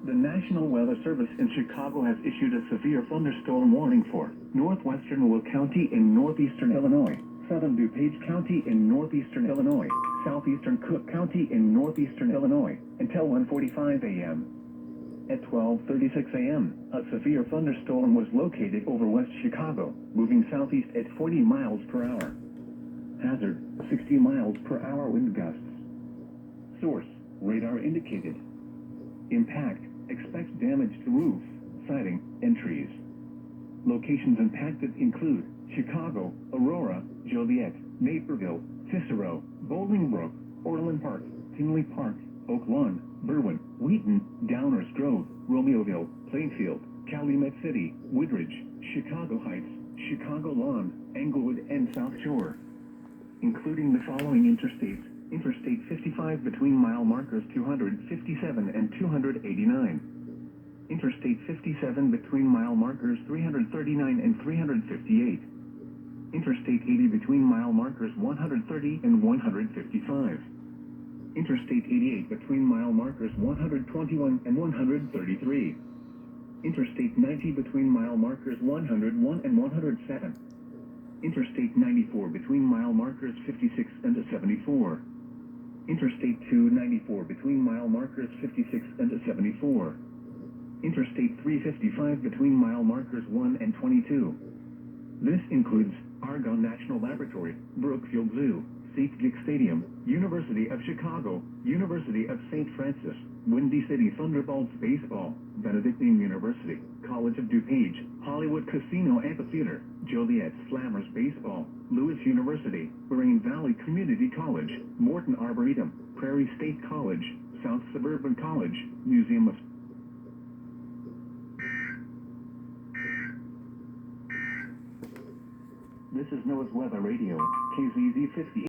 The National Weather Service in Chicago has issued a severe thunderstorm warning for northwestern Will County in northeastern Illinois, southern DuPage County in northeastern Illinois, southeastern Cook County in northeastern Illinois, until 1:45 a.m. At 12:36 a.m., a severe thunderstorm was located over West Chicago, moving southeast at 40 miles per hour. Hazard, 60 miles per hour wind gusts. Source, radar indicated. Impact, expect damage to roofs, siding, and trees. Locations impacted include Chicago, Aurora, Joliet, Naperville, Cicero, Bolingbrook, Orland Park, Tinley Park, Oak Lawn, Berwyn, Wheaton, Downers Grove, Romeoville, Plainfield, Calumet City, Woodridge, Chicago Heights, Chicago Lawn, Englewood, and South Shore. Including the following interstates: Interstate 55 between mile markers 257 and 289. Interstate 57 between mile markers 339 and 358. Interstate 80 between mile markers 130 and 155. Interstate 88 between mile markers 121 and 133. Interstate 90 between mile markers 101 and 107. Interstate 94 between mile markers 56 and 74. Interstate 294 between mile markers 56 and 74. Interstate 355 between mile markers 1 and 22. This includes Argonne National Laboratory, Brookfield Zoo, Seatgick Stadium, University of Chicago, University of St. Francis, Windy City Thunderbolts Baseball, Benedictine University, College of DuPage, Hollywood Casino Amphitheater, Joliet Slammers Baseball, Lewis University, Moraine Valley Community College, Morton Arboretum, Prairie State College, South Suburban College, Museum of This is NOAA's Weather Radio, KZZ 58.